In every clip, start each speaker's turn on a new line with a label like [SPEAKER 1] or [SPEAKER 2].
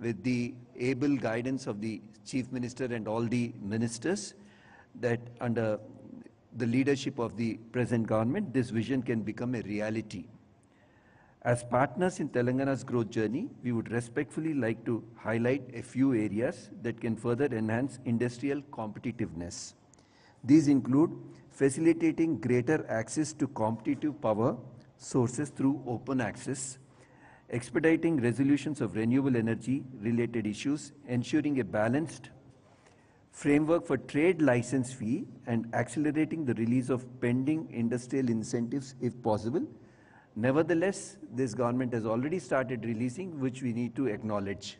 [SPEAKER 1] with the able guidance of the Chief Minister and all the ministers, that under the leadership of the present government, this vision can become a reality. As partners in Telangana's growth journey, we would respectfully like to highlight a few areas that can further enhance industrial competitiveness. These include facilitating greater access to competitive power sources through open access, expediting resolutions of renewable energy related issues, ensuring a balanced framework for trade license fee, and accelerating the release of pending industrial incentives if possible. Nevertheless, this government has already started releasing, which we need to acknowledge.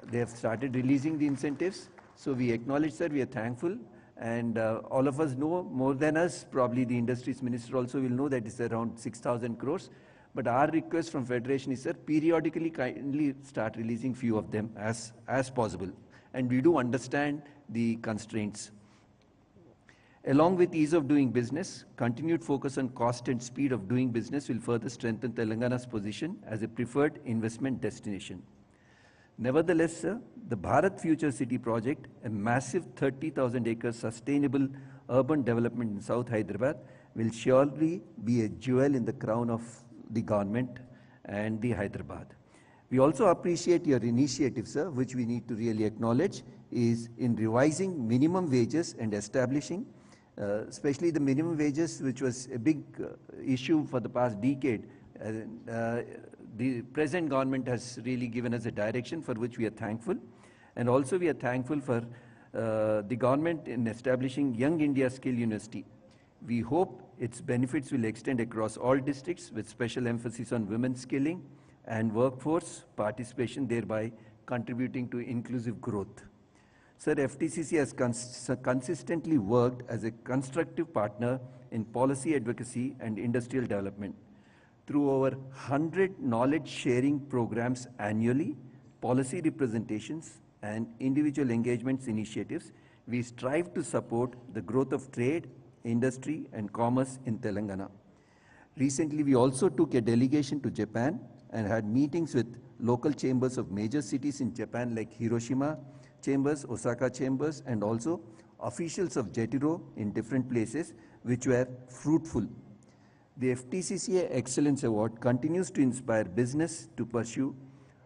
[SPEAKER 1] They have started releasing the incentives, so we acknowledge, sir, we are thankful, and all of us know more than us, probably the industries minister also will know that it's around 6,000 crores. But our request from Federation is, sir, periodically kindly start releasing few of them as possible. And we do understand the constraints. Along with ease of doing business, continued focus on cost and speed of doing business will further strengthen Telangana's position as a preferred investment destination. Nevertheless, sir, the Bharat Future City project, a massive 30,000 acres sustainable urban development in South Hyderabad, will surely be a jewel in the crown of the government and the Hyderabad. We also appreciate your initiative, sir, which we need to really acknowledge, is in revising minimum wages and establishing, especially the minimum wages, which was a big issue for the past decade. The present government has really given us a direction for which we are thankful. And also we are thankful for the government in establishing Young India Skill University. We hope its benefits will extend across all districts with special emphasis on women's skilling and workforce participation, thereby contributing to inclusive growth. Sir, FTCC has consistently worked as a constructive partner in policy advocacy and industrial development. Through over 100 knowledge sharing programs annually, policy representations, and individual engagements initiatives, we strive to support the growth of trade, industry, and commerce in Telangana. Recently, we also took a delegation to Japan and had meetings with local chambers of major cities in Japan like Hiroshima chambers, Osaka chambers, and also officials of JETRO in different places, which were fruitful. The FTCC Excellence Award continues to inspire business to pursue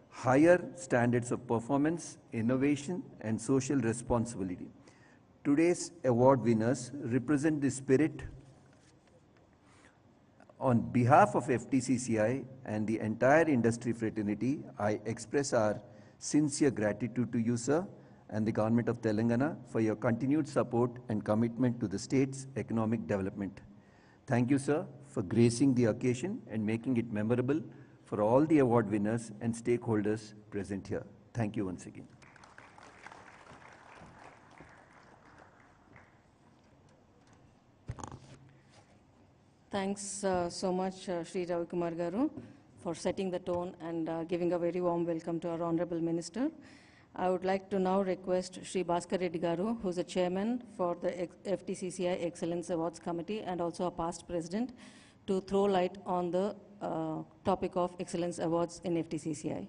[SPEAKER 1] higher standards of performance, innovation, and social responsibility. Today's award winners represent the spirit. On behalf of FTCCI and the entire industry fraternity, I express our sincere gratitude to you, sir, and the government of Telangana for your continued support and commitment to the state's economic development. Thank you, sir, for gracing the occasion and making it memorable for all the award winners and stakeholders present here. Thank you once again.
[SPEAKER 2] Thanks so much, Sri Ravi Kumar Garu, for setting the tone and giving a very warm welcome to our Honorable Minister. I would like to now request Sri Bhaskar Reddy Garu, who is the chairman for the FTCCI Excellence Awards Committee and also a past president, to throw light on the topic of Excellence Awards in FTCCI.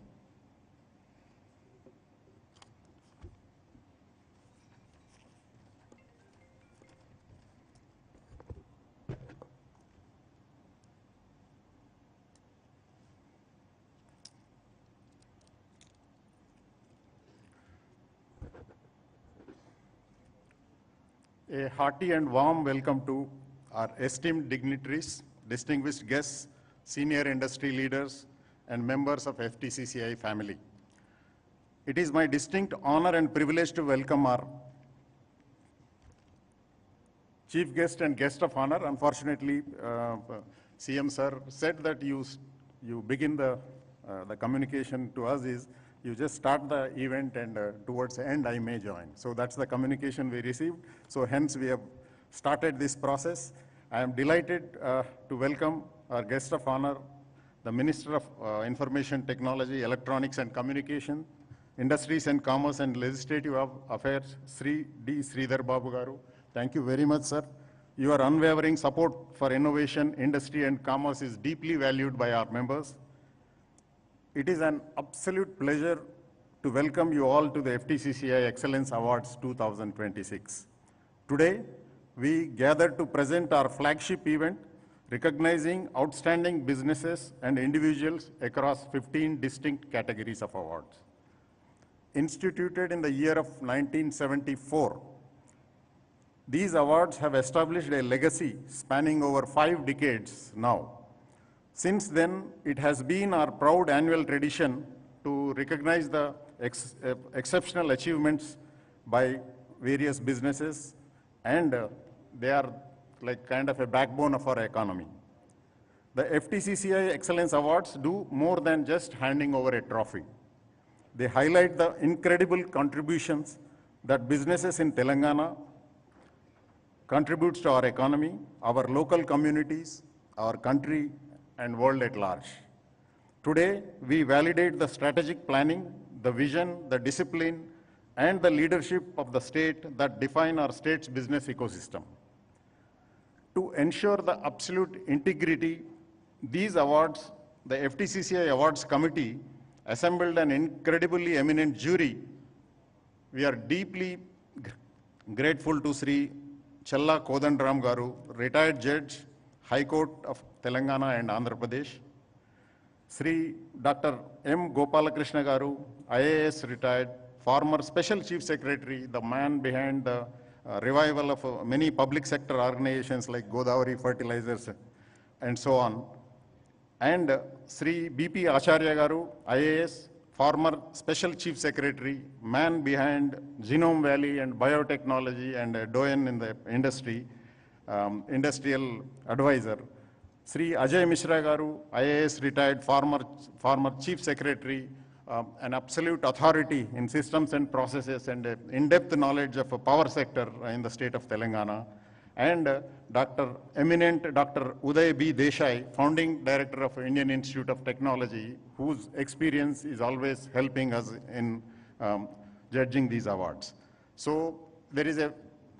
[SPEAKER 3] A hearty and warm welcome to our esteemed dignitaries, distinguished guests, senior industry leaders, and members of FTCCI family. It is my distinct honor and privilege to welcome our chief guest and guest of honor. Unfortunately, CM sir said that you begin the communication to us is you just start the event and towards the end I may join. So that's the communication we received. So hence we have started this process. I am delighted to welcome our guest of honor, the Minister of Information Technology, Electronics and Communication, Industries and Commerce and Legislative Affairs, Sri D. Sridhar Babu Garu. Thank you very much, sir. Your unwavering support for innovation, industry and commerce is deeply valued by our members. It is an absolute pleasure to welcome you all to the FTCCI Excellence Awards 2026. Today, we gather to present our flagship event, recognizing outstanding businesses and individuals across 15 distinct categories of awards. Instituted in the year of 1974, these awards have established a legacy spanning over 5 decades now. Since then, it has been our proud annual tradition to recognize the exceptional achievements by various businesses, and they are like kind of a backbone of our economy. The FTCCI Excellence Awards do more than just handing over a trophy. They highlight the incredible contributions that businesses in Telangana contributes to our economy, our local communities, our country, and world at large. Today, we validate the strategic planning, the vision, the discipline, and the leadership of the state that define our state's business ecosystem. To ensure the absolute integrity, these awards, the FTCCI Awards Committee assembled an incredibly eminent jury. We are deeply grateful to Sri Challa Kodandaram Garu, retired judge, High Court of Telangana and Andhra Pradesh. Sri Dr. M. Gopalakrishna Garu, IAS retired, former Special Chief Secretary, the man behind the revival of many public sector organizations like Godavari Fertilizers and so on. And Sri B.P. Acharya Garu, IAS, former Special Chief Secretary, man behind Genome Valley and biotechnology and a doyen in the industry, industrial advisor. Sri Ajay Mishra Garu, IAS retired, former Chief Secretary, an absolute authority in systems and processes and in-depth knowledge of the power sector in the state of Telangana. And eminent Dr. Uday B. Desai, founding director of Indian Institute of Technology, whose experience is always helping us in judging these awards. So there is a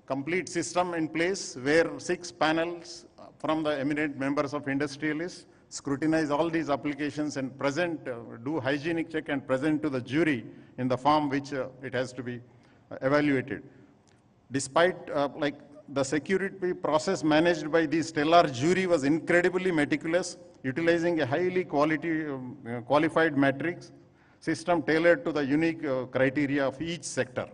[SPEAKER 3] complete system in place where 6 panels from the eminent members of industrialists scrutinize all these applications and present, do hygienic check and present to the jury in the form which it has to be evaluated. Despite the security process managed by the stellar jury was incredibly meticulous, utilizing a highly qualified matrix system tailored to the unique criteria of each sector.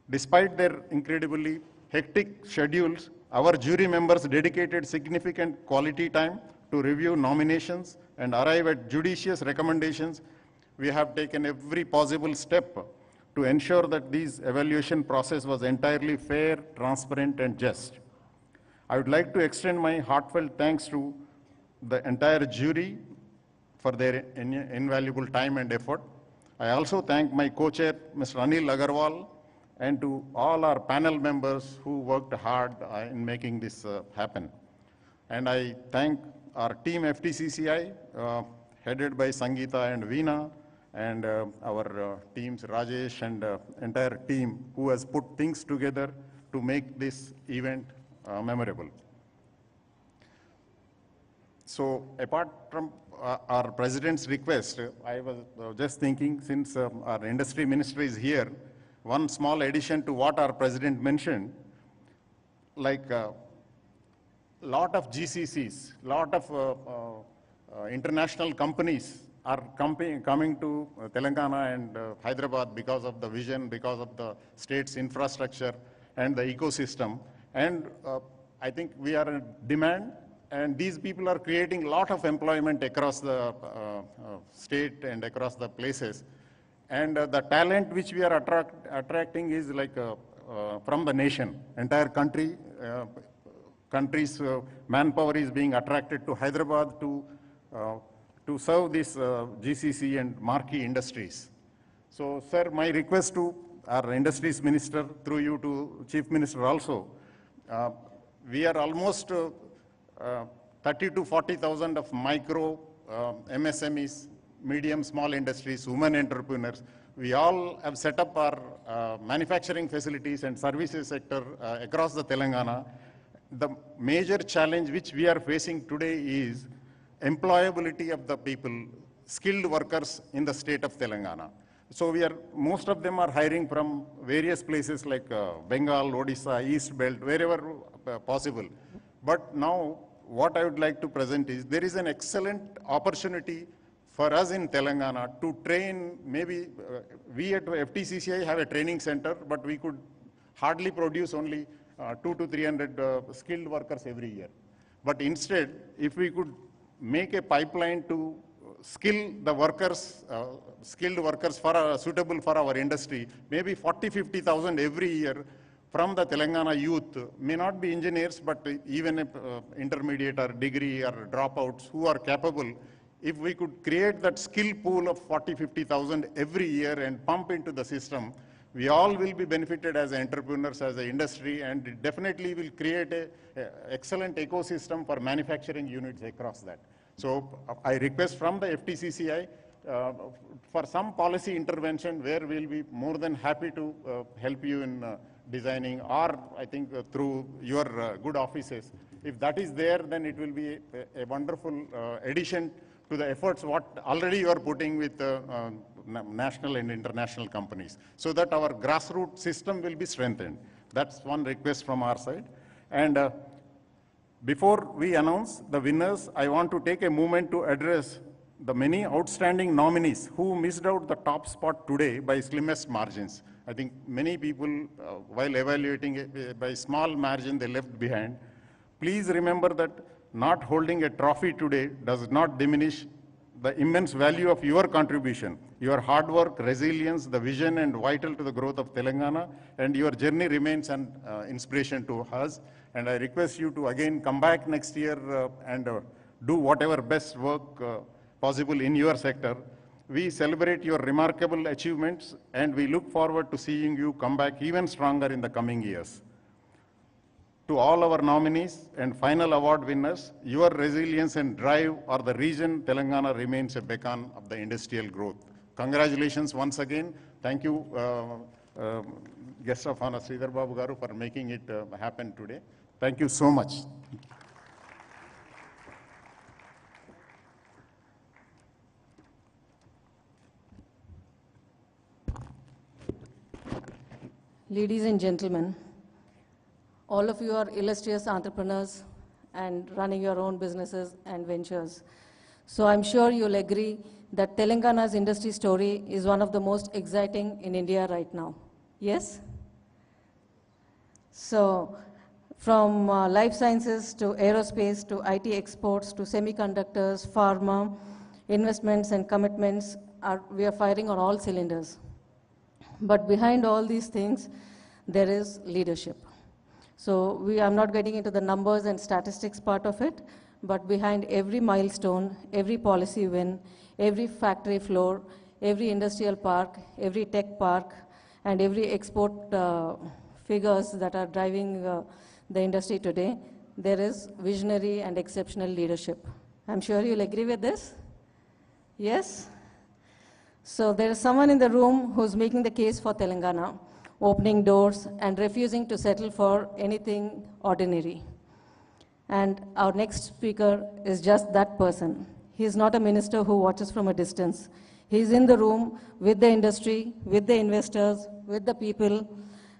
[SPEAKER 3] Despite their incredibly hectic schedules, our jury members dedicated significant quality time to review nominations and arrive at judicious recommendations. We have taken every possible step to ensure that this evaluation process was entirely fair, transparent, and just. I would like to extend my heartfelt thanks to the entire jury for their invaluable time and effort. I also thank my co-chair, Mr. Anil Agarwal, and to all our panel members who worked hard in making this happen. And I thank our team FTCCI, headed by Sangeeta and Veena, and our teams, Rajesh and entire team who has put things together to make this event memorable. So apart from our president's request, I was just thinking, since our industry minister is here, one small addition to what our president mentioned, like lot of GCCs, lot of international companies are coming to Telangana and Hyderabad because of the vision, because of the state's infrastructure and the ecosystem. And I think we are in demand, and these people are creating a lot of employment across the state and across the places. And the talent which we are attracting is like from the nation, entire country, country's manpower is being attracted to Hyderabad to serve this GCC and marquee industries. So, sir, my request to our industries minister, through you to chief minister also, we are almost 30 to 40,000 of micro MSMEs, medium, small industries, women entrepreneurs. We all have set up our manufacturing facilities and services sector across the Telangana. The major challenge which we are facing today is employability of the people, skilled workers in the state of Telangana. So most of them are hiring from various places like Bengal, Odisha, East Belt, wherever possible. But now, what I would like to present is, there is an excellent opportunity for us in Telangana to train, maybe we at FTCCI have a training center, but we could hardly produce only 200 to 300 skilled workers every year. But instead, if we could make a pipeline to skill the workers, skilled workers suitable for our industry, maybe 40,000-50,000 every year from the Telangana youth, may not be engineers, but even intermediate or degree or dropouts who are capable. If we could create that skill pool of 40,000-50,000 every year and pump into the system, we all will be benefited as entrepreneurs, as an industry, and it definitely will create an excellent ecosystem for manufacturing units across that. So I request from the FTCCI for some policy intervention where we'll be more than happy to help you in designing, or I think through your good offices. If that is there, then it will be a wonderful addition to the efforts what already you are putting with national and international companies, so that our grassroots system will be strengthened. That's one request from our side. And before we announce the winners, I want to take a moment to address the many outstanding nominees who missed out the top spot today by slimmest margins. I think many people, while evaluating by small margin, they left behind. Please remember that not holding a trophy today does not diminish the immense value of your contribution. Your hard work, resilience, the vision, and vital to the growth of Telangana, and your journey remains an inspiration to us. And I request you to again come back next year and do whatever best work possible in your sector. We celebrate your remarkable achievements, and we look forward to seeing you come back even stronger in the coming years. To all our nominees and final award winners, your resilience and drive are the reason Telangana remains a beacon of the industrial growth. Congratulations once again. Thank you, Guest of Honor Sridhar Babu Garu, for making it happen today. Thank you so much.
[SPEAKER 2] Ladies and gentlemen, all of you are illustrious entrepreneurs and running your own businesses and ventures. So I'm sure you'll agree that Telangana's industry story is one of the most exciting in India right now. Yes? So from life sciences to aerospace to IT exports to semiconductors, pharma, investments and commitments, we are firing on all cylinders. But behind all these things, there is leadership. So I'm not getting into the numbers and statistics part of it, but behind every milestone, every policy win, every factory floor, every industrial park, every tech park, and every export figures that are driving the industry today, there is visionary and exceptional leadership. I'm sure you'll agree with this? Yes? So there is someone in the room who's making the case for Telangana, opening doors and refusing to settle for anything ordinary. And our next speaker is just that person. He's not a minister who watches from a distance. He's in the room with the industry, with the investors, with the people,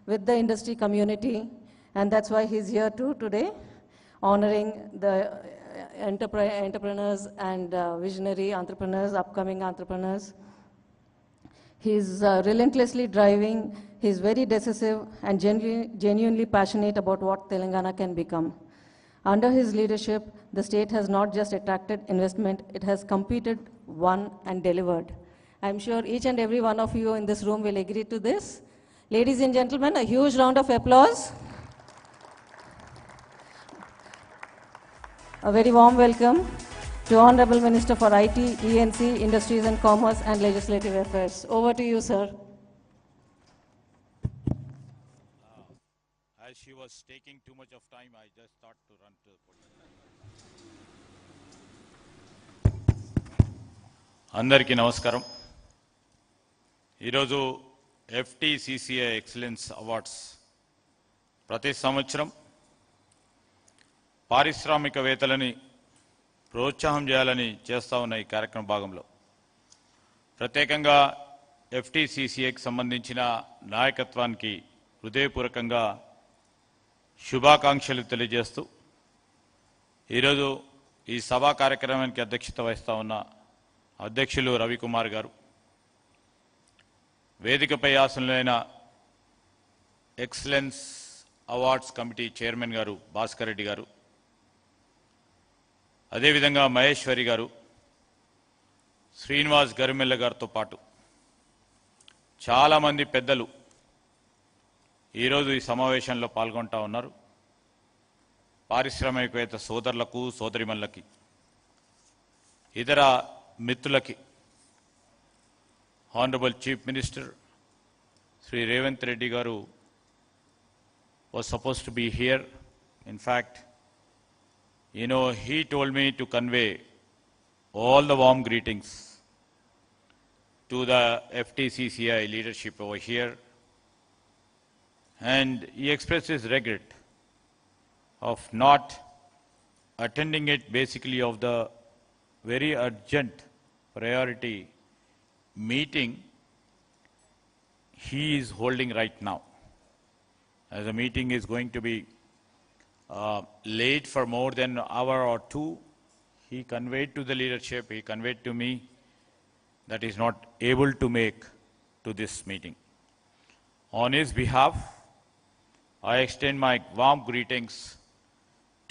[SPEAKER 2] with the industry community, and that's why he's here too today, honoring the entrepreneurs and visionary entrepreneurs, upcoming entrepreneurs. He's relentlessly driving, he's very decisive and genuinely passionate about what Telangana can become. Under his leadership, the state has not just attracted investment, it has competed, won, and delivered. I'm sure each and every one of you in this room will agree to this. Ladies and gentlemen, a huge round of applause. A very warm welcome to Honorable Minister for IT, ENC, Industries and Commerce and Legislative Affairs. Over to you, sir.
[SPEAKER 4] As she was taking too much of time, I just thought to run to the podium. Andariki namaskaram. Iroju FTCCI Excellence Awards. Prati samvatsaram పారిశ్రామికవేత్తలని ప్రోత్సాహం చేయాలని చేస్తా ఉన్న ఈ కార్యక్రమ భాగంలో ప్రత్యేకంగా FTCCకి సంబంధించిన నాయకత్వానికి హృదయపూర్వకంగా శుభాకాంక్షలు తెలియజేస్తూ ఈరోజు ఈ సభా కార్యక్రమానికి అధ్యక్షత వహిస్తా ఉన్న అధ్యక్షులు రవికుమార్ గారు, వేదికపై ఆసనులైన ఎక్సలెన్స్ అవార్డ్స్ కమిటీ చైర్మన్ గారు భాస్కర్ రెడ్డి గారు, అదేవిధంగా మహేశ్వరి గారు, శ్రీనివాస్ గరిమెల్ల గారితో పాటు చాలామంది పెద్దలు ఈరోజు ఈ సమావేశంలో పాల్గొంటా ఉన్నారు. పారిశ్రామికవేత్త సోదరులకు, సోదరిమణులకి, ఇతర మిత్రులకి, honourable chief minister Shri Revanth Reddy garu was supposed to be here. In fact, he told me to convey all the warm greetings to the FTCCI leadership over here, and he expressed his regret of not attending it, basically of the very urgent priority meeting he is holding right now. As the meeting is going to be late for more than an hour or two, he conveyed to the leadership, he conveyed to me that he is not able to make to this meeting. On his behalf, I extend my warm greetings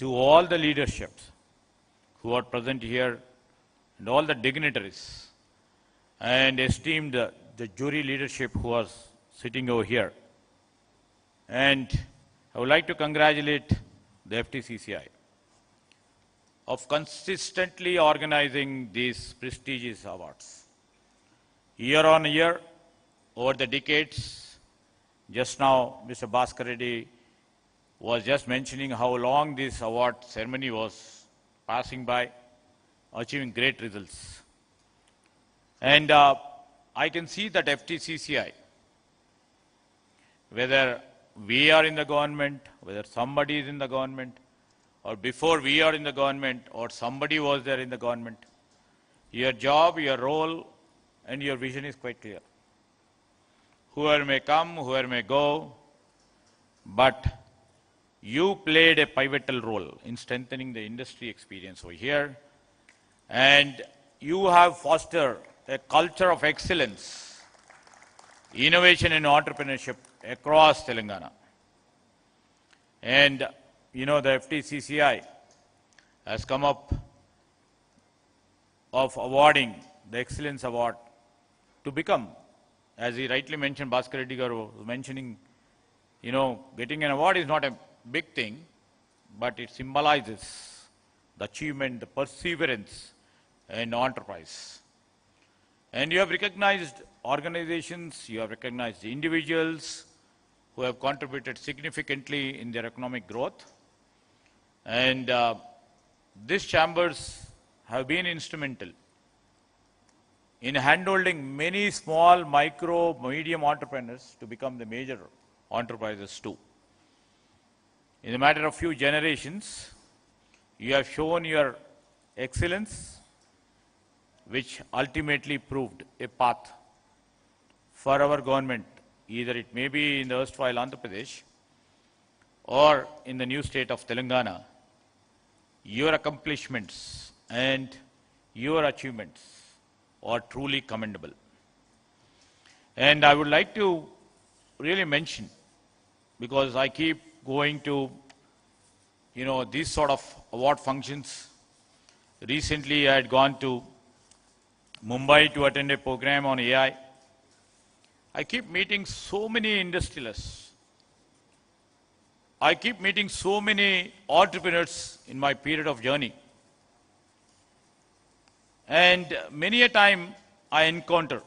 [SPEAKER 4] to all the leaderships who are present here and all the dignitaries and esteemed the jury leadership who are sitting over here. And I would like to congratulate the FTCCI of consistently organizing these prestigious awards. Year on year, over the decades, just now Mr. Bhaskar Reddy was just mentioning how long this award ceremony was passing by, achieving great results. And I can see that FTCCI, whether we are in the government, whether somebody is in the government, or before we are in the government, or somebody was there in the government, your job, your role, and your vision is quite clear. Whoever may come, whoever may go, but you played a pivotal role in strengthening the industry experience over here, and you have fostered a culture of excellence, innovation and entrepreneurship across Telangana. And the FTCCI has come up of awarding the Excellence Award to become, as he rightly mentioned, Bhaskar Reddy garu was mentioning, getting an award is not a big thing, but it symbolizes the achievement, the perseverance and enterprise. And you have recognized organizations, you have recognized individuals who have contributed significantly in their economic growth. And these chambers have been instrumental in handholding many small, micro, medium entrepreneurs to become the major enterprises too. In a matter of few generations, you have shown your excellence, which ultimately proved a path for our government. Either it may be in the erstwhile Andhra Pradesh or in the new state of Telangana. Your accomplishments and your achievements are truly commendable. And I would like to really mention, because I keep going to, these sort of award functions. Recently, I had gone to Mumbai to attend a program on AI. I keep meeting so many industrialists. I keep meeting so many entrepreneurs in my period of journey. And many a time I encounter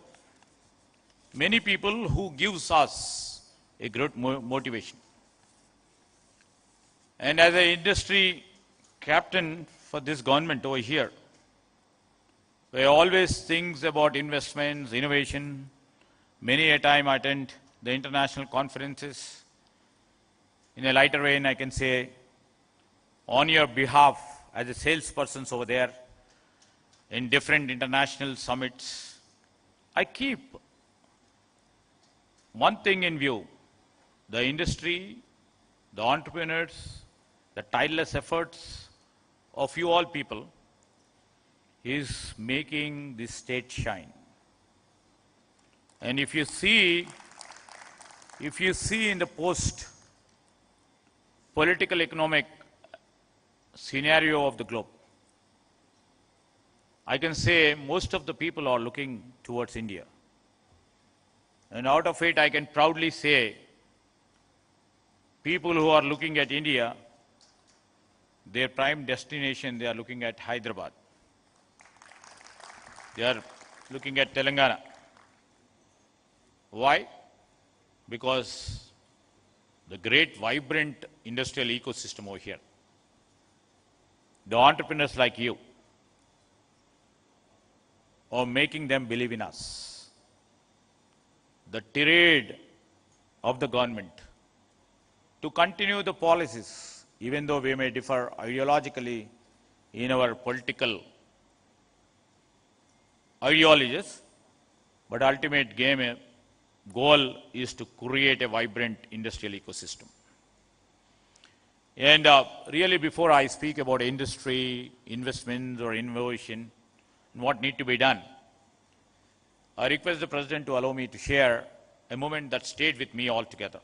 [SPEAKER 4] many people who gives us a great motivation. And as an industry captain for this government over here, I always think about investments, innovation. Many a time I attend the international conferences. In a lighter vein, I can say, on your behalf, as a salesperson over there, in different international summits, I keep one thing in view: the industry, the entrepreneurs, the tireless efforts of you all people is making this state shine. And if you see in the post-political economic scenario of the globe, I can say most of the people are looking towards India. And out of it, I can proudly say, people who are looking at India, their prime destination, they are looking at Hyderabad. They are looking at Telangana. Why? Because the great vibrant industrial ecosystem over here, the entrepreneurs like you, are making them believe in us. The tirade of the government to continue the policies, even though we may differ ideologically in our political ideologies, but ultimate goal is to create a vibrant industrial ecosystem. And really, before I speak about industry, investments or innovation, and what need to be done, I request the President to allow me to share a moment that stayed with me altogether.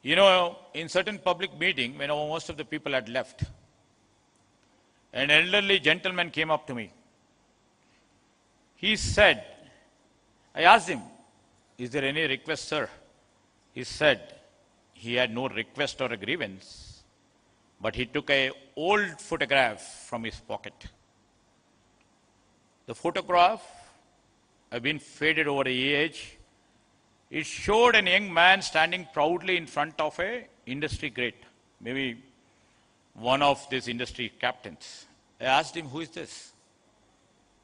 [SPEAKER 4] You know, in certain public meeting, when most of the people had left, an elderly gentleman came up to me. He said, I asked him, is there any request, sir? He said he had no request or a grievance, but he took an old photograph from his pocket. The photograph had been faded over the age. It showed a young man standing proudly in front of a industry great, maybe one of these industry captains. I asked him, who is this?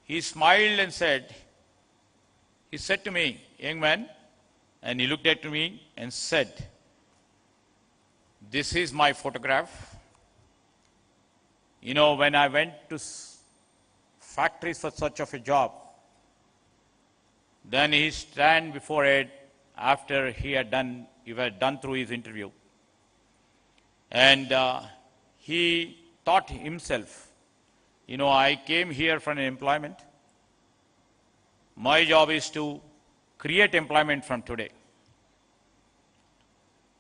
[SPEAKER 4] He smiled and said to me, young man, and he looked at me and said, this is my photograph. You know, when I went to factories for such of a job, then he stand before it after he had done through his interview. And he thought himself, you know, I came here for an employment. My job is to create employment from today.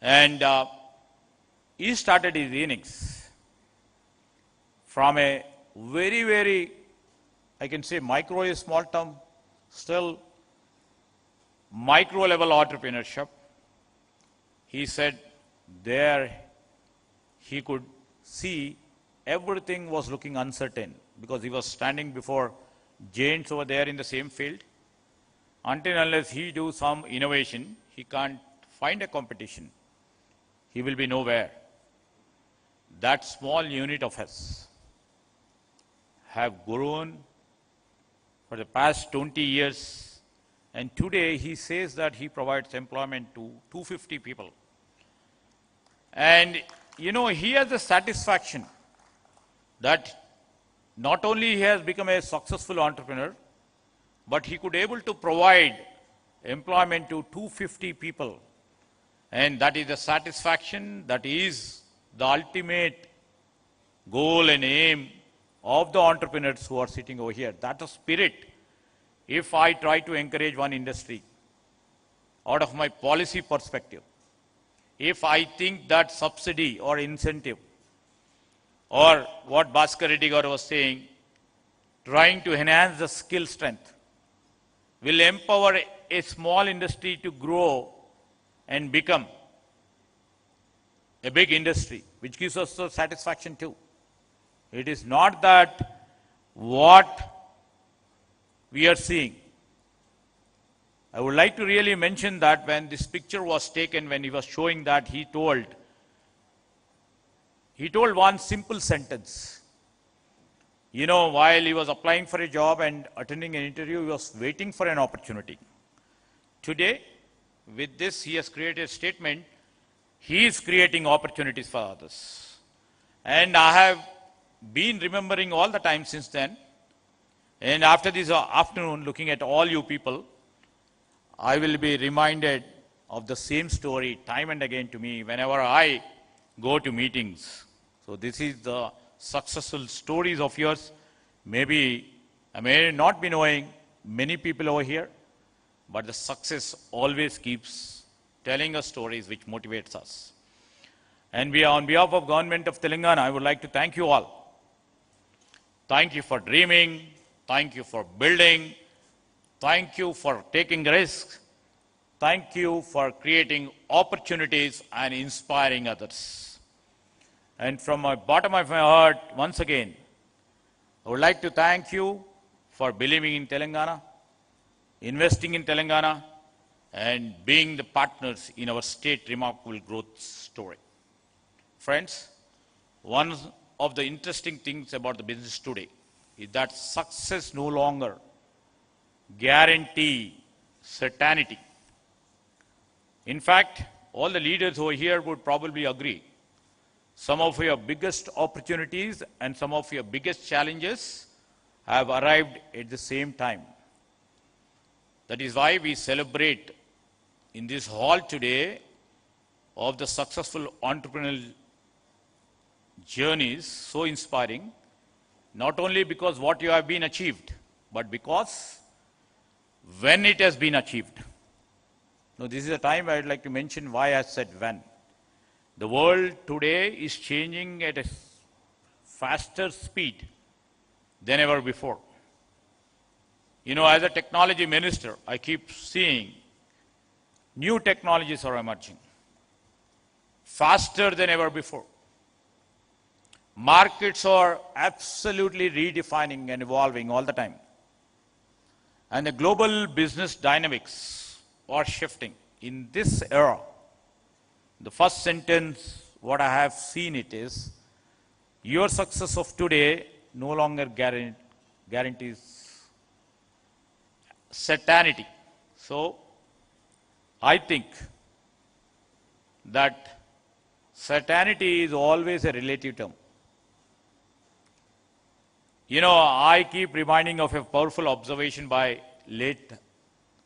[SPEAKER 4] And he started his innings from a very, very, I can say micro is small term, still micro level entrepreneurship. He said there he could see everything was looking uncertain because he was standing before giants over there in the same field. Until unless he do some innovation, he can't find a competition. He will be nowhere. That small unit of us have grown for the past 20 years, and today he says that he provides employment to 250 people. And you know, he has the satisfaction that not only he has become a successful entrepreneur, but he could able to provide employment to 250 people. And that is the satisfaction, that is the ultimate goal and aim of the entrepreneurs who are sitting over here. That is spirit. If I try to encourage one industry out of my policy perspective, if I think that subsidy or incentive, or what Bhaskar Reddy garu was saying, trying to enhance the skill strength, will empower a small industry to grow and become a big industry, which gives us the satisfaction too. It is not that what we are seeing. I would like to really mention that when this picture was taken, when he was showing that, he told one simple sentence. You know, while he was applying for a job and attending an interview, he was waiting for an opportunity. Today, with this, he has created a statement. He is creating opportunities for others. And I have been remembering all the time since then. And after this afternoon, looking at all you people, I will be reminded of the same story time and again to me whenever I go to meetings. So this is the successful stories of yours. Maybe I may not be knowing many people over here, but the success always keeps telling us stories which motivates us. And we are on behalf of Government of Telangana, I would like to thank you all. Thank you for dreaming. Thank you for building. Thank you for taking risks. Thank you for creating opportunities and inspiring others. And from the bottom of my heart, once again, I would like to thank you for believing in Telangana, investing in Telangana, and being the partners in our state remarkable growth story. Friends, one of the interesting things about the business today is that success no longer guarantee certainty. In fact, all the leaders over here would probably agree. Some of your biggest opportunities and some of your biggest challenges have arrived at the same time. That is why we celebrate in this hall today of the successful entrepreneurial journeys, so inspiring, not only because what you have been achieved, but because when it has been achieved. Now, this is a time I would like to mention why I said when. The world today is changing at a faster speed than ever before. You know, as a technology minister, I keep seeing new technologies are emerging faster than ever before. Markets are absolutely redefining and evolving all the time. And the global business dynamics are shifting. In this era, the first sentence, what I have seen it is, your success of today no longer guarantees certainty. So, I think that certainty is always a relative term. You know, I keep reminding of a powerful observation by late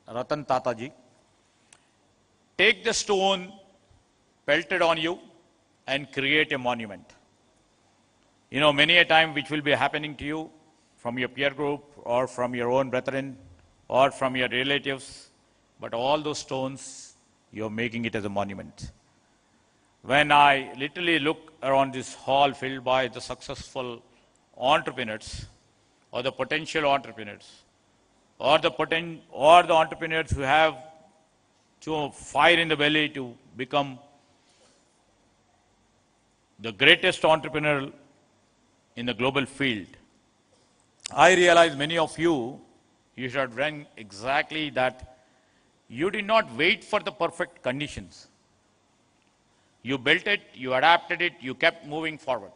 [SPEAKER 4] Ratan Tataji. Take the stone pelted on you and create a monument. You know, many a time which will be happening to you from your peer group or from your own brethren or from your relatives, but all those stones, you're making it as a monument. When I literally look around this hall filled by the successful entrepreneurs or the potential entrepreneurs or the entrepreneurs who have fire in the belly to become the greatest entrepreneur in the global field, I realize many of you should have done exactly that. You did not wait for the perfect conditions. You built it, you adapted it, you kept moving forward.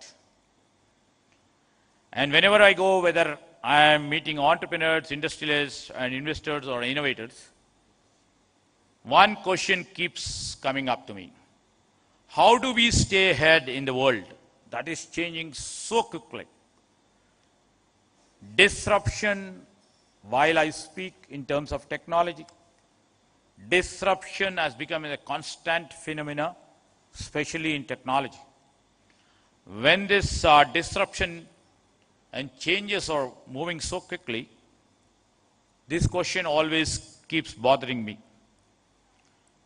[SPEAKER 4] And whenever I go, whether I am meeting entrepreneurs, industrialists, and investors or innovators, one question keeps coming up to me. How do we stay ahead in the world that is changing so quickly? Disruption, while I speak in terms of technology, disruption has become a constant phenomena, especially in technology. When this disruption and changes are moving so quickly, this question always keeps bothering me.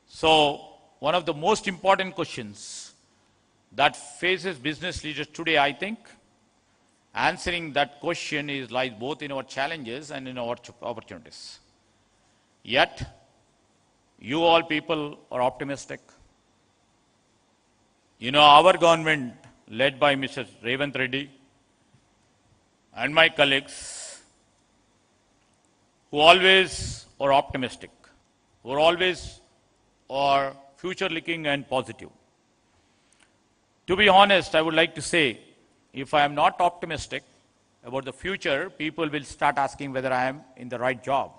[SPEAKER 4] So, one of the most important questions that faces business leaders today, I think, answering that question lies both in our challenges and in our opportunities. Yet, you all people are optimistic. You know, our government, led by Mr. Revanth Reddy and my colleagues, who always are optimistic, who always are future-looking and positive. To be honest, I would like to say, if I am not optimistic about the future, people will start asking whether I am in the right job.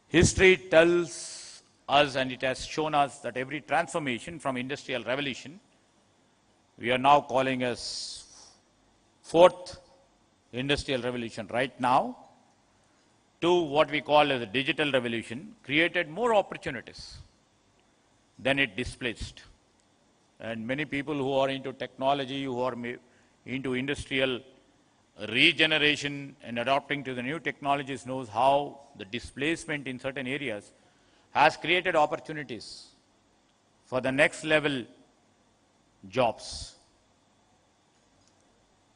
[SPEAKER 4] History tells us, and it has shown us, that every transformation from industrial revolution, we are now calling as fourth industrial revolution right now, to what we call as a digital revolution created more opportunities than it displaced. And many people who are into technology, who are into industrial regeneration and adopting to the new technologies knows how the displacement in certain areas has created opportunities for the next level jobs.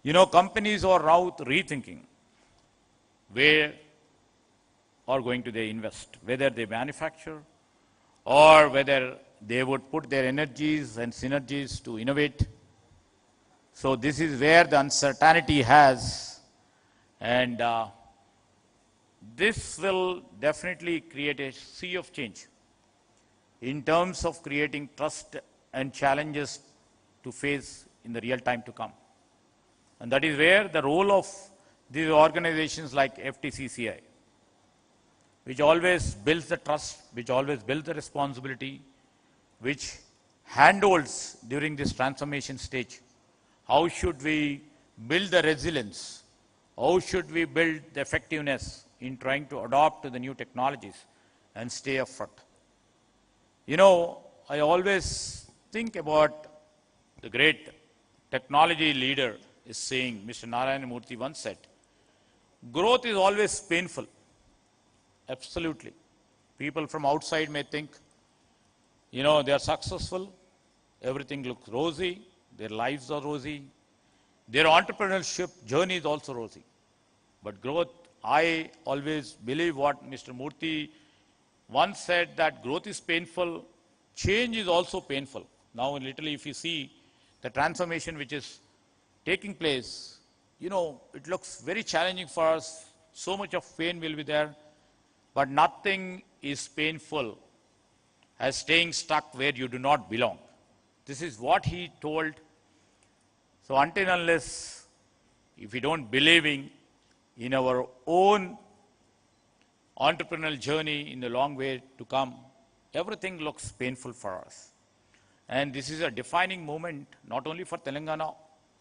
[SPEAKER 4] You know, companies are now rethinking where are going to they invest, whether they manufacture or whether they would put their energies and synergies to innovate. So this is where the uncertainty has, and this will definitely create a sea of change in terms of creating trust and challenges to face in the real time to come. And that is where the role of these organizations like FTCCI, which always builds the trust, which always builds the responsibility, which handholds during this transformation stage. How should we build the resilience? How should we build the effectiveness in trying to adopt to the new technologies and stay upfront? You know, I always think about the great technology leader is saying, Mr. Narayana Murthy once said, growth is always painful. Absolutely. People from outside may think, you know, they are successful, everything looks rosy, their lives are rosy, their entrepreneurship journey is also rosy. But growth, I always believe what Mr. Murthy once said, that growth is painful, change is also painful. Now, literally, if you see the transformation which is taking place, you know, it looks very challenging for us. So much of pain will be there, but nothing is painful as staying stuck where you do not belong. This is what he told. So until and unless, if we don't believe in our own entrepreneurial journey in the long way to come, everything looks painful for us. And this is a defining moment, not only for Telangana,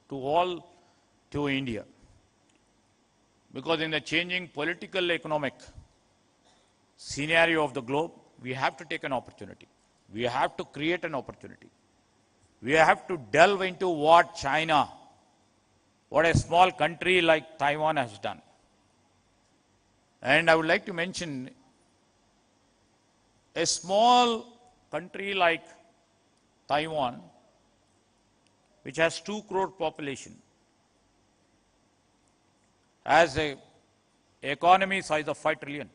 [SPEAKER 4] to India. Because in the changing political, economic scenario of the globe, we have to take an opportunity. We have to create an opportunity. We have to delve into what China, what a small country like Taiwan has done. And I would like to mention a small country like Taiwan, which has 2 crore population, has an economy size of 5 trillion.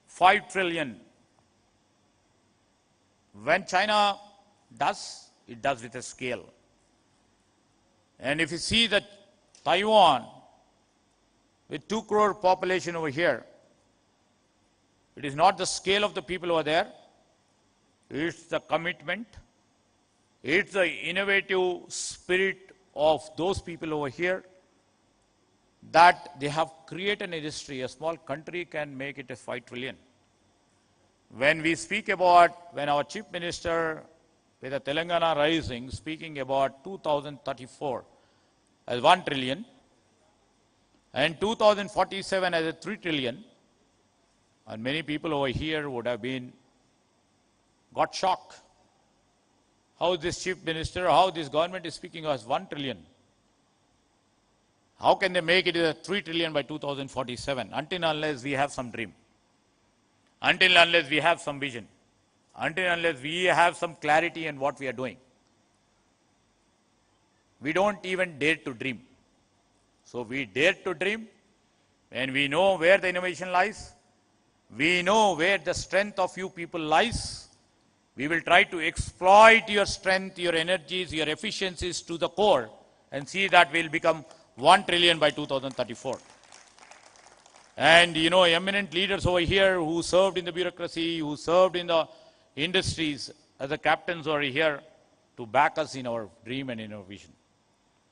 [SPEAKER 4] 5 trillion. When China does, it does with a scale. And if you see that Taiwan, with 2 crore population over here, it is not the scale of the people over there, it's the commitment, it's the innovative spirit of those people over here, that they have created an industry. A small country can make it a 5 trillion. When we speak about, when our Chief Minister with the Telangana Rising, speaking about 2034 as 1 trillion, and 2047 as a 3 trillion, and many people over here would have got shocked. How this Chief Minister, how this government is speaking as 1 trillion. How can they make it a 3 trillion by 2047? Until unless we have some dream. Until unless we have some vision. Until unless we have some clarity in what we are doing. We don't even dare to dream. So we dare to dream, and we know where the innovation lies. We know where the strength of you people lies. We will try to exploit your strength, your energies, your efficiencies to the core, and see that we'll become 1 trillion by 2034. And you know, eminent leaders over here who served in the bureaucracy, who served in the industries as the captains are here to back us in our dream and in our vision.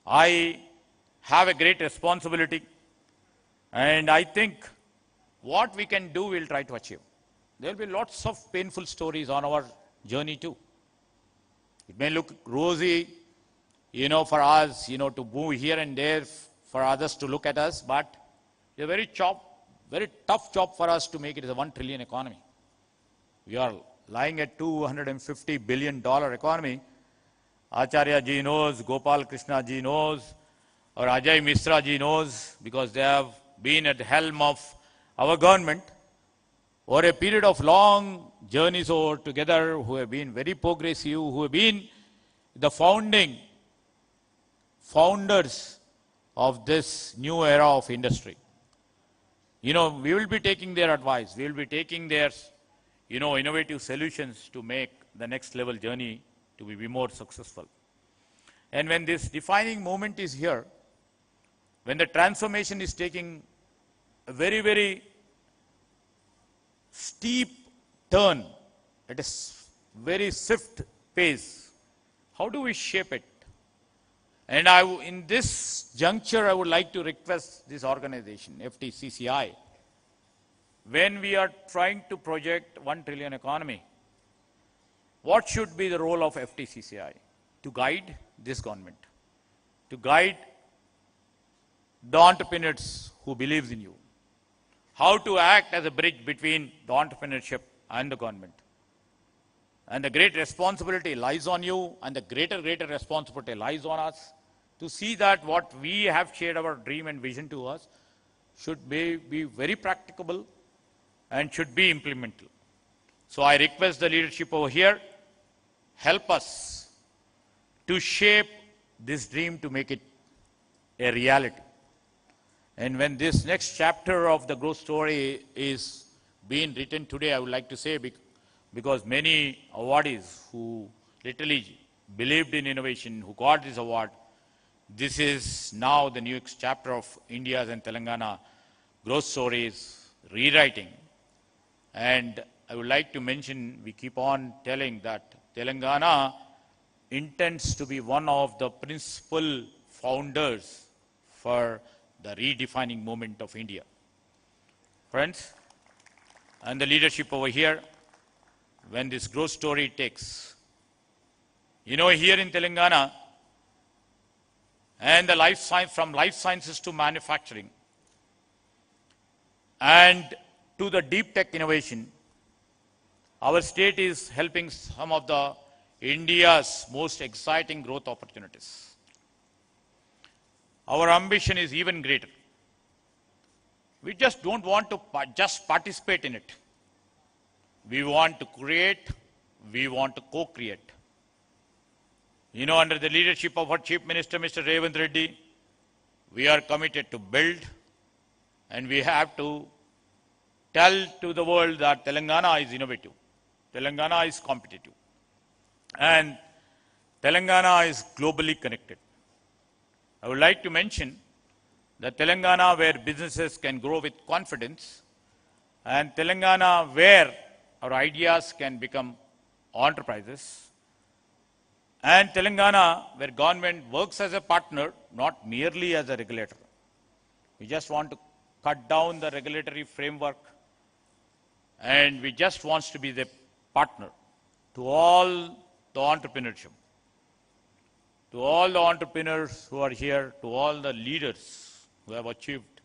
[SPEAKER 4] I have a great responsibility, and I think what we can do, we'll try to achieve. There will be lots of painful stories on our journey too. It may look rosy, you know, for us, you know, to move here and there, for others to look at us, but It's a very tough job for us to make it as a 1 trillion economy. We are lying at $250 billion economy. Acharya ji knows, Gopal Krishna ji knows, or Ajay Misra ji knows, because they have been at the helm of our government over a period of long journeys over together, who have been very progressive, who have been the founders of this new era of industry. We will be taking their advice. We will be taking their, innovative solutions to make the next level journey to be more successful. And when this defining moment is here, when the transformation is taking a very, very steep turn at a very swift pace, how do we shape it? And in this juncture, I would like to request this organization, FTCCI, when we are trying to project 1 trillion economy, what should be the role of FTCCI? To guide this government, to guide the entrepreneurs who believes in you, how to act as a bridge between the entrepreneurship and the government. And the great responsibility lies on you, and the greater responsibility lies on us to see that what we have shared our dream and vision to us should be very practicable and should be implementable. So I request the leadership over here, help us to shape this dream to make it a reality. And when this next chapter of the growth story is being written today, I would like to say, because many awardees who literally believed in innovation, who got this award, this is now the next chapter of India's and Telangana growth stories rewriting. And I would like to mention, we keep on telling that Telangana intends to be one of the principal founders for the redefining moment of India. Friends, and the leadership over here, when this growth story takes, here in Telangana, and the life science, from life sciences to manufacturing, and to the deep tech innovation, our state is helping some of the India's most exciting growth opportunities. Our ambition is even greater. We just don't want to just participate in it. We want to create, we want to co-create. Under the leadership of our Chief Minister, Mr. Revanth Reddy, we are committed to build, and we have to tell to the world that Telangana is innovative, Telangana is competitive, and Telangana is globally connected. I would like to mention that Telangana, where businesses can grow with confidence, and Telangana, where our ideas can become enterprises, and Telangana, where government works as a partner, not merely as a regulator. We just want to cut down the regulatory framework, and we just want to be the partner to all the entrepreneurship, to all the entrepreneurs who are here, to all the leaders who have achieved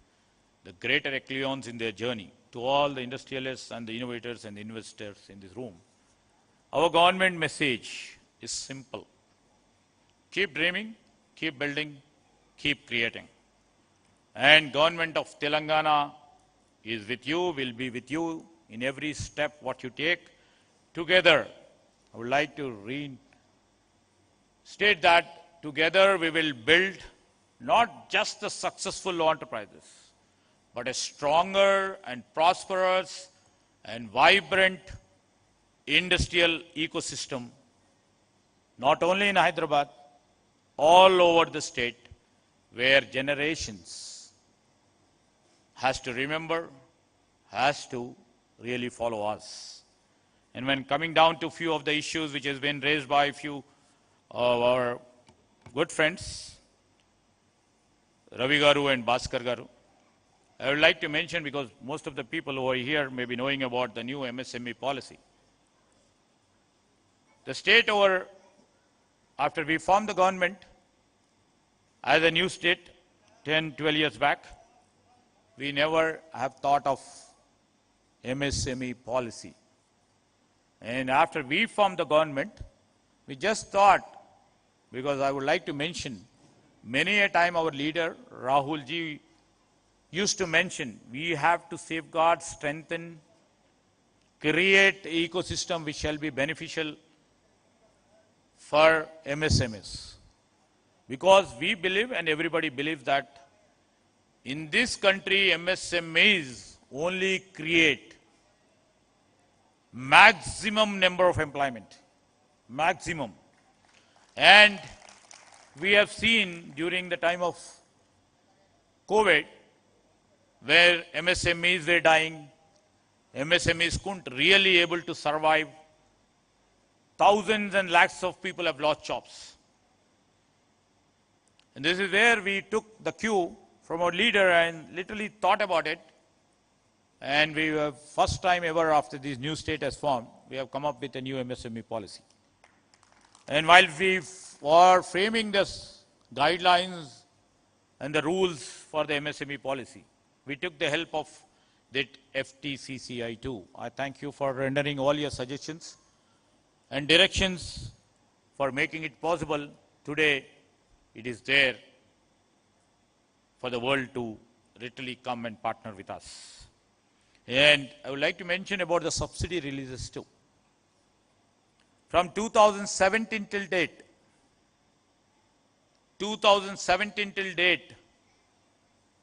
[SPEAKER 4] the greater echelons in their journey, to all the industrialists and the innovators and the investors in this room. Our government message is simple. Keep dreaming, keep building, keep creating. And government of Telangana is with you, will be with you in every step what you take. Together, I would like to state that together we will build not just the successful enterprises, but a stronger and prosperous and vibrant industrial ecosystem, not only in Hyderabad, all over the state, where generations has to remember, has to really follow us. And when coming down to a few of the issues which has been raised by a few of our good friends, Ravi Garu and Bhaskar Garu, I would like to mention, because most of the people over here may be knowing about the new MSME policy. The state after we formed the government as a new state 10, 12 years back, we never have thought of MSME policy. And after we formed the government, we just thought, because I would like to mention, many a time our leader, Rahul ji, used to mention, we have to safeguard, strengthen, create an ecosystem which shall be beneficial for MSMEs. Because we believe, and everybody believes, that in this country, MSMEs only create maximum number of employment. Maximum. And we have seen during the time of COVID, where MSMEs were dying, MSMEs couldn't really able to survive. Thousands and lakhs of people have lost jobs. And this is where we took the cue from our leader and literally thought about it. And we were, first time ever after this new state has formed, we have come up with a new MSME policy. And while we were framing this guidelines and the rules for the MSME policy, we took the help of that FTCC too. I thank you for rendering all your suggestions and directions for making it possible. Today, it is there for the world to literally come and partner with us. And I would like to mention about the subsidy releases too. From 2017 till date,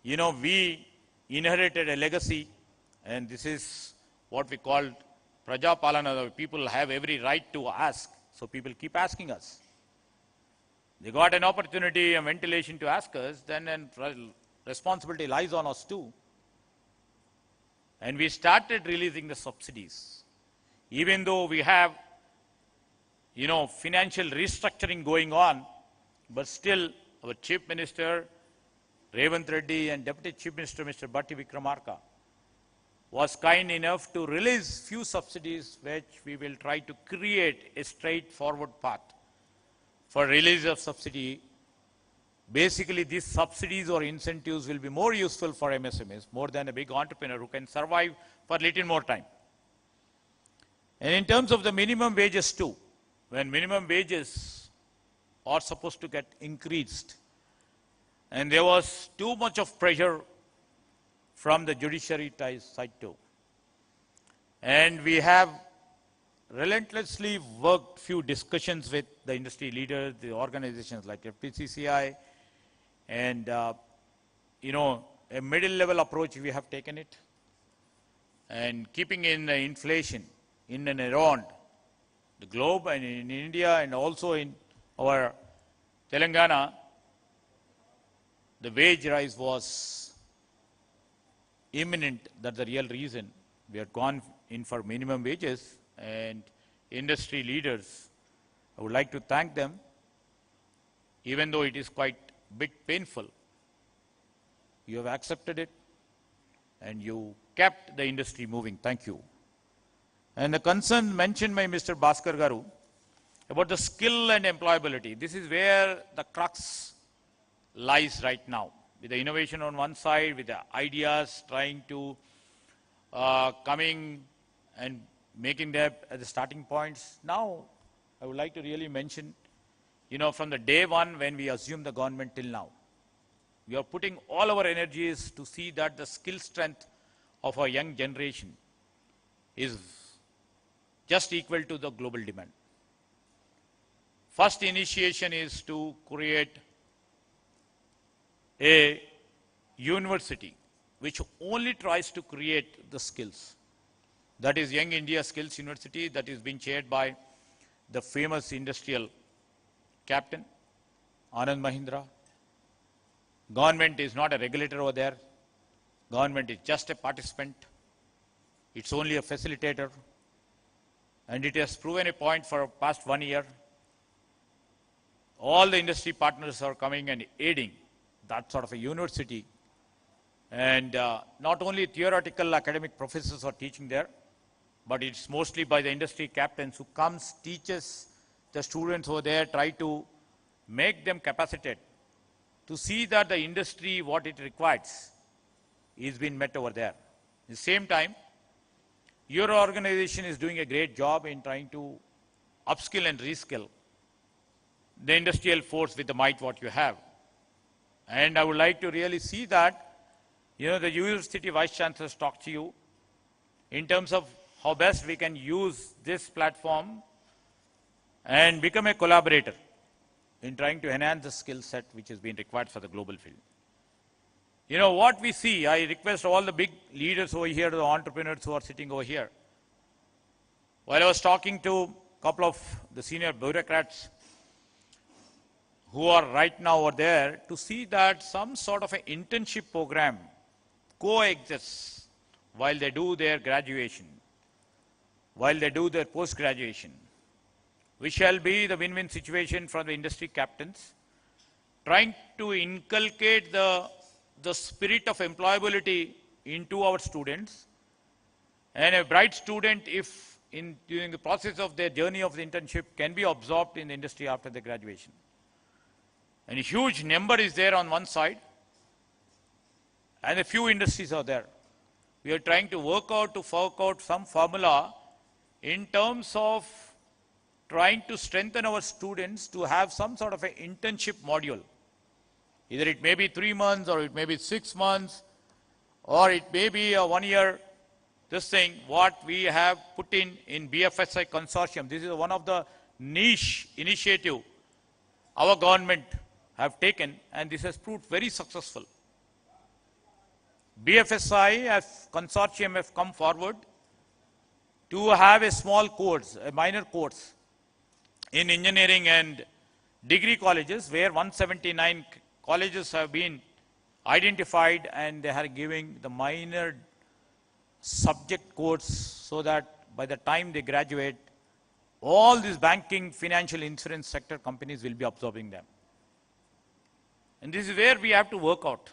[SPEAKER 4] we inherited a legacy, and this is what we call Praja Palana. People have every right to ask, so people keep asking us. They got an opportunity and ventilation to ask us, then responsibility lies on us too. And we started releasing the subsidies. Even though we have, financial restructuring going on, but still our Chief Minister, Revanth Reddy, and Deputy Chief Minister, Mr. Bhatti Vikramarka, was kind enough to release few subsidies which we will try to create a straightforward path for release of subsidy. Basically, these subsidies or incentives will be more useful for MSMEs, more than a big entrepreneur who can survive for a little more time. And in terms of the minimum wages too, when minimum wages are supposed to get increased, and there was too much of pressure from the judiciary side too. And we have relentlessly worked few discussions with the industry leaders, the organizations like FTCC, and a middle level approach we have taken it, and keeping in the inflation in and around the globe and in India and also in our Telangana, the wage rise was imminent. That's the real reason we had gone in for minimum wages. And industry leaders, I would like to thank them, even though it is quite a bit painful. You have accepted it and you kept the industry moving. Thank you. And the concern mentioned by Mr. Bhaskar Garu about the skill and employability. This is where the crux lies right now. With the innovation on one side, with the ideas trying to coming and making them at the starting points. Now, I would like to really mention, from the day one when we assumed the government till now, we are putting all our energies to see that the skill strength of our young generation is just equal to the global demand. First initiation is to create a university which only tries to create the skills. That is Young India Skills University, that is being chaired by the famous industrial captain, Anand Mahindra. Government is not a regulator over there. Government is just a participant. It's only a facilitator. And it has proven a point for past 1 year. All the industry partners are coming and aiding that sort of a university. And not only theoretical academic professors are teaching there, but it's mostly by the industry captains who comes, teaches the students over there, try to make them capacitated to see that the industry, what it requires, is being met over there. At the same time, your organization is doing a great job in trying to upskill and reskill the industrial force with the might what you have. And I would like to really see that, the university vice chancellors talk to you in terms of how best we can use this platform and become a collaborator in trying to enhance the skill set which has been required for the global field. What we see, I request all the big leaders over here, the entrepreneurs who are sitting over here. While I was talking to a couple of the senior bureaucrats who are right now over there, to see that some sort of an internship program coexists while they do their graduation, while they do their post-graduation, which shall be the win-win situation for the industry captains, trying to inculcate the spirit of employability into our students. And a bright student, if during the process of their journey of the internship, can be absorbed in the industry after the graduation. And a huge number is there on one side, and a few industries are there. We are trying to work out some formula in terms of trying to strengthen our students to have some sort of an internship module. Either it may be 3 months, or it may be 6 months, or it may be a 1 year. This thing, what we have put in BFSI consortium, this is one of the niche initiative our government have taken, and this has proved very successful. BFSI as consortium have come forward to have a small course, a minor course in engineering and degree colleges, where 179 colleges have been identified, and they are giving the minor subject course, so that by the time they graduate, all these banking, financial, insurance sector companies will be absorbing them. And this is where we have to work out.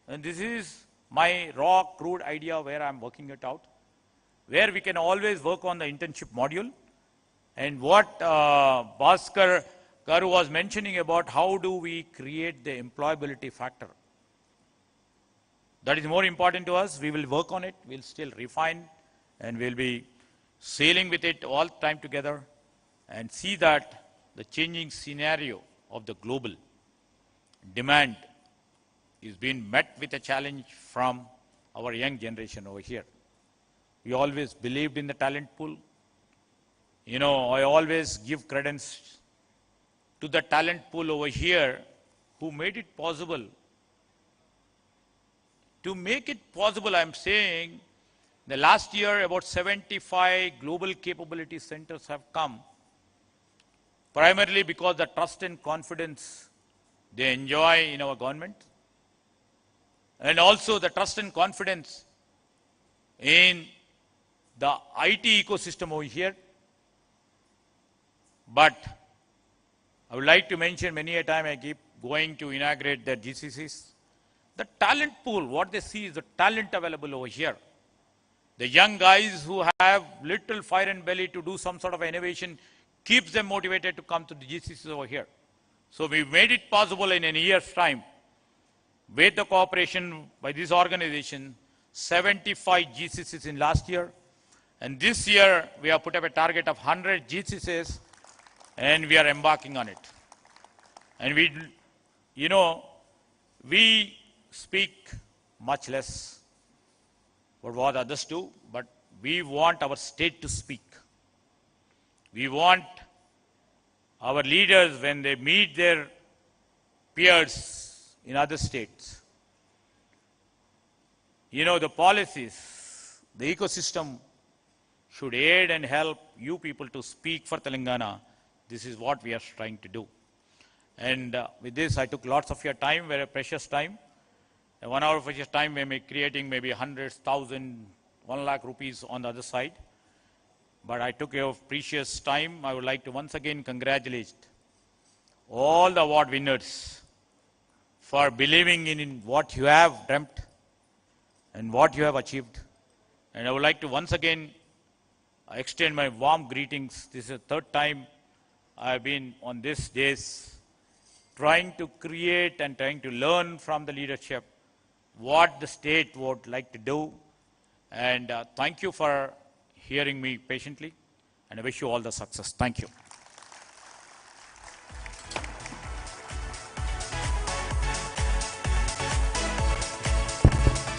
[SPEAKER 4] And this is my raw, crude idea where I'm working it out, where we can always work on the internship module. And what Bhaskar Garu was mentioning about how do we create the employability factor. That is more important to us. We will work on it. We'll still refine, and we'll be sailing with it all the time together, and see that the changing scenario of the global demand is being met with a challenge from our young generation over here. We always believed in the talent pool. I always give credence to the talent pool over here who made it possible. To make it possible, I'm saying, the last year about 75 global capability centers have come, primarily because the trust and confidence they enjoy in our government, and also the trust and confidence in the IT ecosystem over here. But I would like to mention, many a time I keep going to inaugurate the GCCs. The talent pool, what they see is the talent available over here. The young guys who have little fire and belly to do some sort of innovation keeps them motivated to come to the GCCs over here. So we made it possible in a year's time, with the cooperation by this organization, 75 GCCs in last year. And this year, we have put up a target of 100 GCCs, and we are embarking on it. And we speak much less for what others do, but we want our state to speak. We want our leaders, when they meet their peers in other states, the policies, the ecosystem should aid and help you people to speak for Telangana. This is what we are trying to do. And with this, I took lots of your time, very precious time. 1 hour of your time, we may be creating maybe hundreds, 1,000, 1 lakh rupees on the other side. But I took your precious time. I would like to once again congratulate all the award winners for believing in what you have dreamt and what you have achieved. And I would like to once again extend my warm greetings. This is the third time I have been on these days trying to create and trying to learn from the leadership what the state would like to do. And thank you for hearing me patiently, and I wish you all the success. Thank you.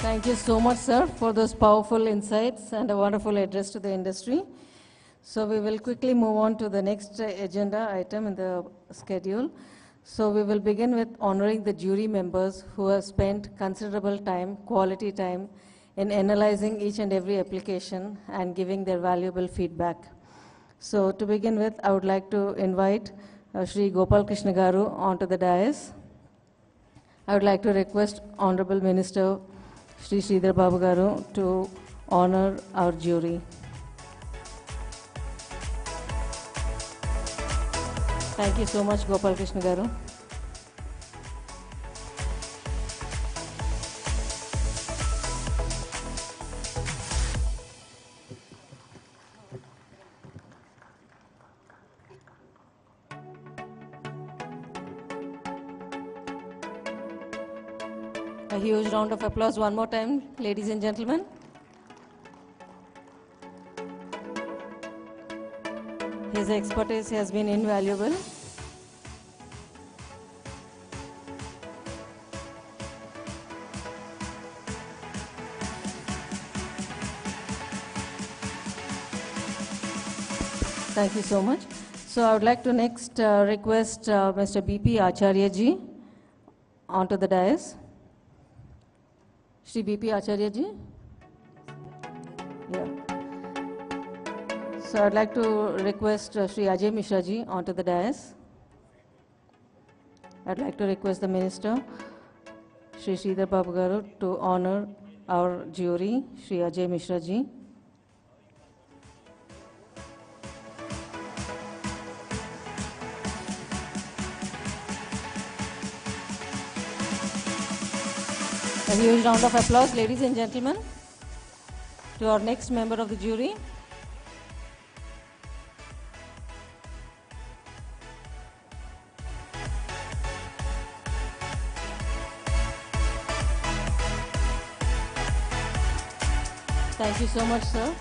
[SPEAKER 2] Thank you so much, sir, for those powerful insights and a wonderful address to the industry. So we will quickly move on to the next agenda item in the schedule. So we will begin with honoring the jury members who have spent considerable time, quality time, in analyzing each and every application and giving their valuable feedback. So to begin with, I would like to invite Shri Gopal Krishna Garu onto the dais. I would like to request Honorable Minister Shri Sridhar Babu Garu to honor our jury. Thank you so much, Gopal Krishna Garu. A huge round of applause one more time, ladies and gentlemen. His expertise has been invaluable. Thank you so much. So I would like to next request Mr. B.P. Acharya ji onto the dais. Shri B.P. Acharya ji? Yeah. So I'd like to request Shri Ajay Mishra ji onto the dais. I'd like to request the Minister, Shri Sridhar Babu Garu, to honor our jury, Shri Ajay Mishra ji. A huge round of applause, ladies and gentlemen, to our next member of the jury. Thank you so much, sir.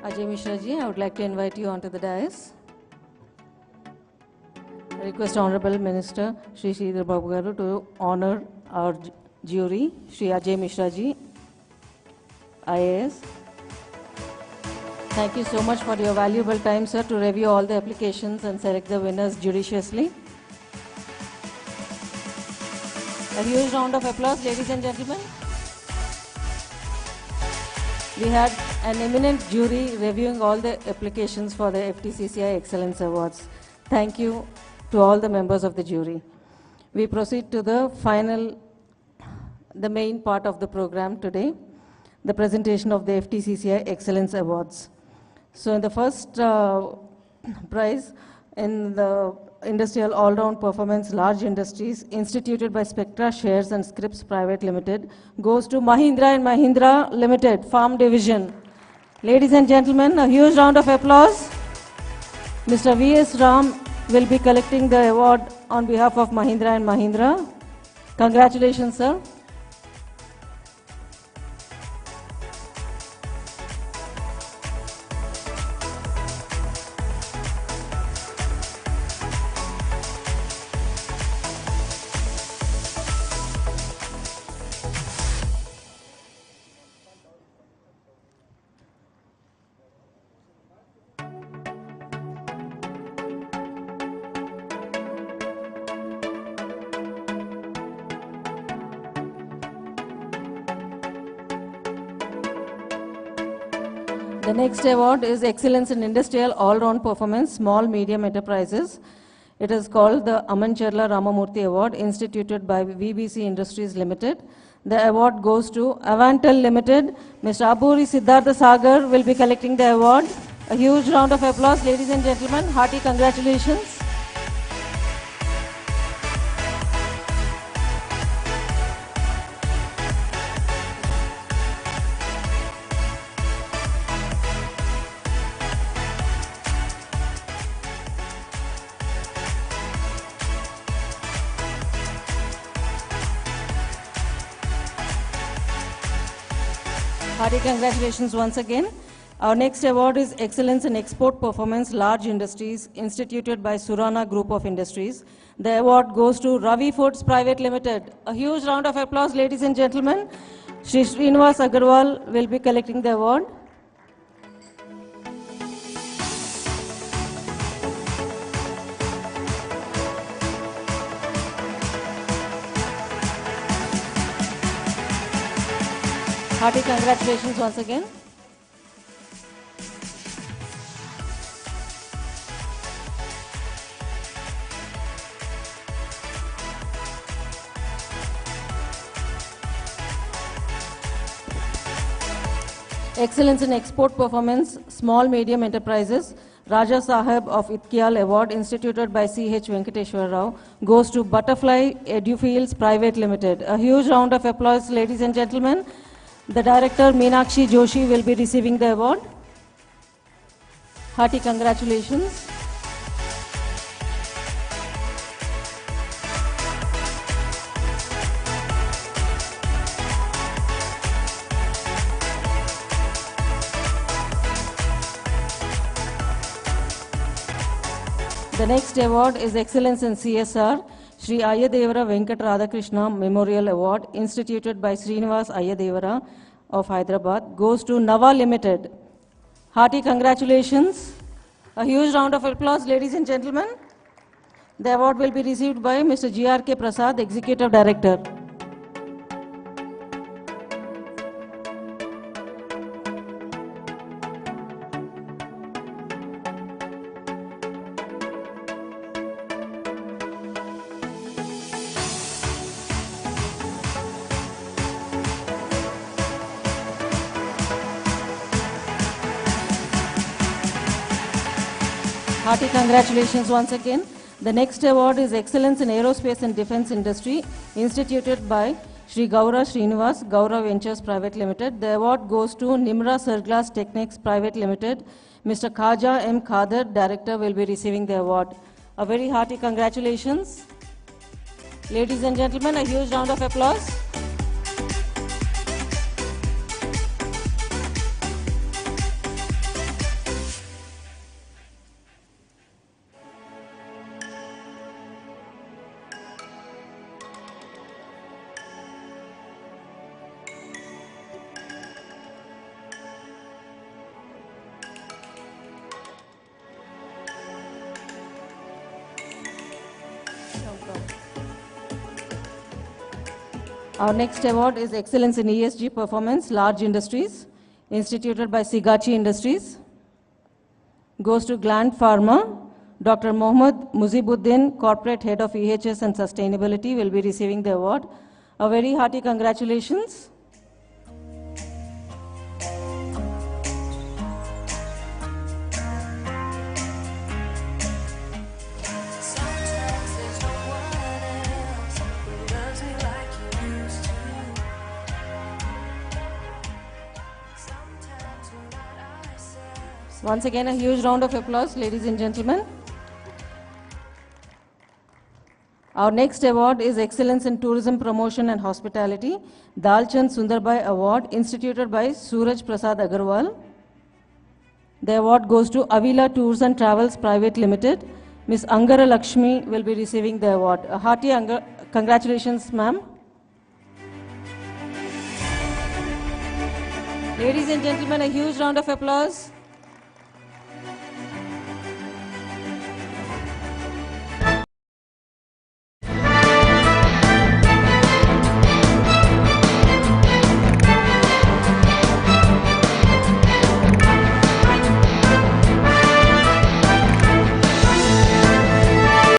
[SPEAKER 2] Ajay Mishra ji, I would like to invite you onto the dais. I request Honorable Minister Shri Sridhar Babu Garu to honor our jury, Shri Ajay Mishra ji, IAS. Thank you so much for your valuable time, sir, to review all the applications and select the winners judiciously. A huge round of applause, ladies and gentlemen. We had an eminent jury reviewing all the applications for the FTCCI Excellence Awards. Thank you to all the members of the jury. We proceed to the main part of the program today, the presentation of the FTCCI Excellence Awards. So in the first prize in the Industrial All-Round Performance Large Industries instituted by Spectra Shares and Scripts Private Limited goes to Mahindra and Mahindra Limited, Farm Division. Ladies and gentlemen, a huge round of applause. Mr. V.S. Ram will be collecting the award on behalf of Mahindra and Mahindra. Congratulations, sir. The next award is Excellence in Industrial All-Round Performance, Small Medium Enterprises. It is called the Amancherla Ramamurthy Award, instituted by VBC Industries Limited. The award goes to Avantel Limited. Mr. Aburi Siddhartha Sagar will be collecting the award. A huge round of applause, ladies and gentlemen. Hearty congratulations. Hearty congratulations once again. Our next award is Excellence in Export Performance Large Industries, instituted by Surana Group of Industries. The award goes to Ravi Foods Private Limited. A huge round of applause, ladies and gentlemen. Shri Srinivas Agarwal will be collecting the award. Hearty congratulations once again. Excellence in Export Performance, Small Medium Enterprises, Raja Sahib of Itkial Award, instituted by C.H. Venkateshwar Rao, goes to Butterfly Edufields Private Limited. A huge round of applause, ladies and gentlemen. The director, Meenakshi Joshi, will be receiving the award. Hearty congratulations. The next award is Excellence in CSR, Shri Ayyadevara Venkat Radhakrishna Memorial Award, instituted by Srinivas Ayyadevara of Hyderabad, goes to Nava Limited. Hearty congratulations. A huge round of applause, ladies and gentlemen. The award will be received by Mr. G.R.K. Prasad, Executive Director. Hearty congratulations once again. The next award is Excellence in Aerospace and Defense Industry, instituted by Shri Gaura Srinivas, Gaura Ventures Private Limited. The award goes to Nimra Surglass Techniques Private Limited. Mr. Khaja M. Khader, Director, will be receiving the award. A very hearty congratulations. Ladies and gentlemen, a huge round of applause. Our next award is Excellence in ESG Performance, Large Industries, instituted by Sigachi Industries. Goes to Gland Pharma. Dr. Mohammad Muzibuddin, Corporate Head of EHS and Sustainability, will be receiving the award. A very hearty congratulations. Once again, a huge round of applause, ladies and gentlemen. Our next award is Excellence in Tourism Promotion and Hospitality, Dalchand Sundarbai Award, instituted by Suraj Prasad Agarwal. The award goes to Avila Tours and Travels Private Limited. Ms. Angara Lakshmi will be receiving the award. A hearty congratulations, ma'am. Ladies and gentlemen, a huge round of applause.